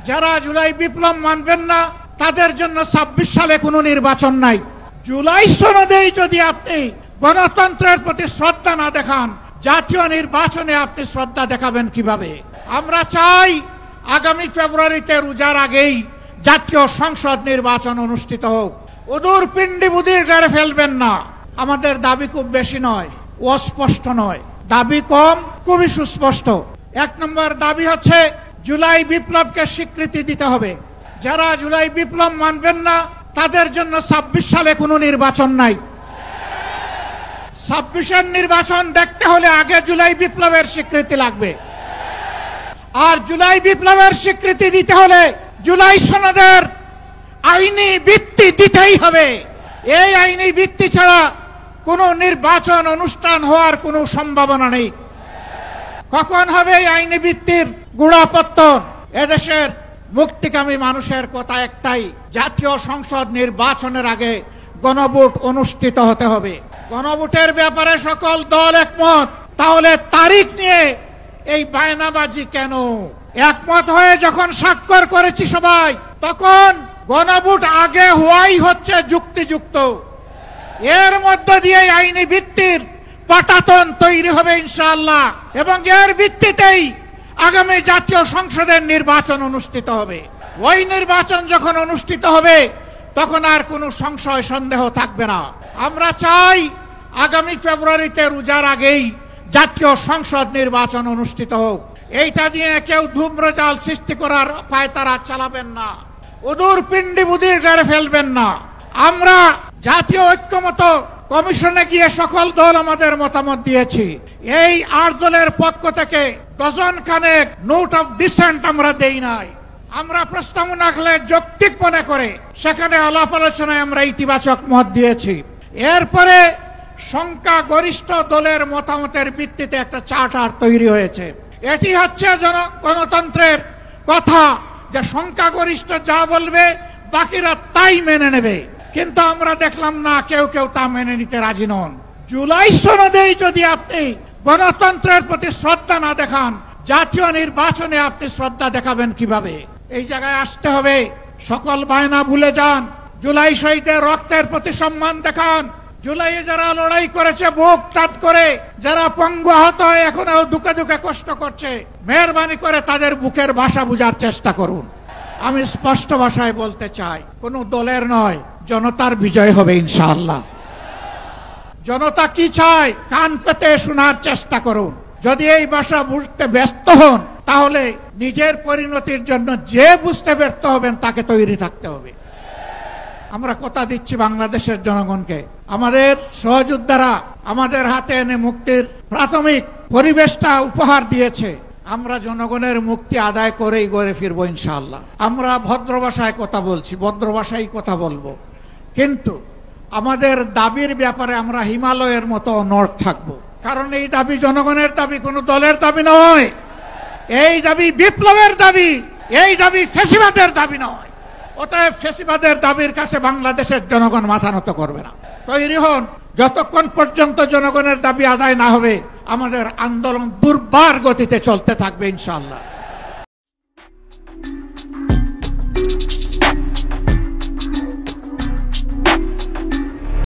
যারা জুলাই বিপ্লব মানবেন না তাদের জন্য ২৬ সালে কোনো নির্বাচন নাই। জুলাই সনদেই যদি আপনি গণতন্ত্রের প্রতি শ্রদ্ধা না দেখান, জাতীয় নির্বাচনে আপনি শ্রদ্ধা দেখাবেন কিভাবে? আমরা চাই আগামী ফেব্রুয়ারিতে রোজার আগেই জাতীয় সংসদ নির্বাচন অনুষ্ঠিত হোক। উদূর পিণ্ডি বুদির গাড়ে ফেলবেন না। আমাদের দাবি খুব বেশি নয়, অস্পষ্ট নয়, দাবি কম, খুবই সুস্পষ্ট। ১ নম্বর দাবি হচ্ছে জুলাই বিপ্লবকে স্বীকৃতি দিতে হবে। যারা জুলাই বিপ্লব মানবেন না তাদের জন্য ২৬ সালে কোনো নির্বাচন নাই। ২৬-এর নির্বাচন দেখতে হলে আগে জুলাই বিপ্লবের স্বীকৃতি লাগবে। আর জুলাই বিপ্লবের স্বীকৃতি দিতে হলে জুলাই সনদের আইনি ভিত্তি দিতেই হবে। এই আইনি ভিত্তি ছাড়া কোনো নির্বাচন অনুষ্ঠান হওয়ার কোনো সম্ভাবনা নেই। কখন হবে এই আইনি ভিত্তির গোড়াপত্তন? এদেশের মুক্তিকামী মানুষের কথা একটাই, জাতীয় সংসদ নির্বাচনের আগে গণভোট অনুষ্ঠিত হতে হবে। গণভোটের ব্যাপারে সকল দল একমত, তাহলে তারিখ নিয়ে এই বায়নাবাজি কেন? একমত হয়ে যখন স্বাক্ষর করেছি সবাই, তখন গণভোট আগে হওয়াই হচ্ছে যুক্তিযুক্ত। এর মধ্য দিয়ে আইনি ভিত্তির পাটাতন তৈরি হবে ইনশাআল্লাহ, এবং এর ভিত্তিতেই আগামী জাতীয় সংসদের নির্বাচন অনুষ্ঠিত হবে। ওই নির্বাচন যখন অনুষ্ঠিত হবে তখন আর কোনো সংশয় সন্দেহ থাকবে না। আমরা চাই আগামী ফেব্রুয়ারিতে রোজার আগেই জাতীয় সংসদ নির্বাচন অনুষ্ঠিত হোক। এইটা দিয়ে কেউ ধূম্রজাল সৃষ্টি করার পায়তারা চালাবেন না, উদূর পিণ্ডি বুদির গাড়ে ফেলবেন না। আমরা জাতীয় ঐক্যমত কমিশনে গিয়ে সকল দল আমাদের মতামত দিয়েছি। এই ৮ দলের পক্ষ থেকে ডজন খানেক নোট অফ ডিসেন্ট আমরা দেই নাই। আমরা প্রস্তাবনা রাখলে যৌক্তিক মনে করে সেখানে আলাপ আলোচনায় আমরা ইতিবাচক মত দিয়েছি। এরপরে সংখ্যাগরিষ্ঠ দলের মতামতের ভিত্তিতে একটা চার্টার তৈরি হয়েছে। এটি হচ্ছে গণতন্ত্রের কথা, যে সংখ্যাগরিষ্ঠ যা বলবে বাকিরা তাই মেনে নেবে। কিন্তু আমরা দেখলাম না, কেউ কেউ তা মেনে নিতে রাজি নন। জুলাই সনদেই যদি আপনি গণতন্ত্রের প্রতি শ্রদ্ধা না দেখান, জাতীয় নির্বাচনে আপনি শ্রদ্ধা দেখাবেন কিভাবে? এই জায়গায় আসতে হবে। সকল বায়না ভুলে যান। জুলাই শহীদের রক্তের প্রতি সম্মান দেখান। জুলাইয়ে যারা লড়াই করেছে বুক টাট করে, যারা পঙ্গু আহত হয়ে এখনো দুঃখে দুঃখে কষ্ট করছে, মেহরবানি করে তাদের বুকের ভাষা বুঝার চেষ্টা করুন। আমি স্পষ্ট ভাষায় বলতে চাই, কোনো দলের নয়, জনতার বিজয় হবে ইনশাআল্লাহ। জনতা কি চায় কান পেতে শোনার চেষ্টা করুন। যদি এই ভাষা বুঝতে ব্যস্ত হন, তাহলে নিজের পরিণতির জন্য যে বুঝতে ব্যর্থ হবেন তাকে তৈরি থাকতে হবে। আমরা কথা দিচ্ছি বাংলাদেশের জনগণকে, আমাদের সহযোদ্ধারা আমাদের হাতে এনে মুক্তির প্রাথমিক পরিবেশটা উপহার দিয়েছে। আমরা জনগণের মুক্তি আদায় করেই ঘরে ফিরবো ইনশাআল্লাহ। আমরা ভদ্র ভাষায় কথা বলছি, ভদ্র ভাষায় কথা বলবো, কিন্তু আমাদের দাবির ব্যাপারে আমরা হিমালয়ের মতো অনড় থাকবো। কারণ এই দাবি জনগণের দাবি, কোনো দলের দাবি নয়। এই দাবি বিপ্লবের দাবি, এই দাবি ফ্যাসিবাদের দাবি নয়। অতএব ফ্যাসিবাদের দাবির কাছে বাংলাদেশের জনগণ মাথা নত করবে না। তৈরি হন। যতক্ষণ পর্যন্ত জনগণের দাবি আদায় না হবে আমাদের আন্দোলন দুর্বার গতিতে চলতে থাকবে ইনশাআল্লাহ।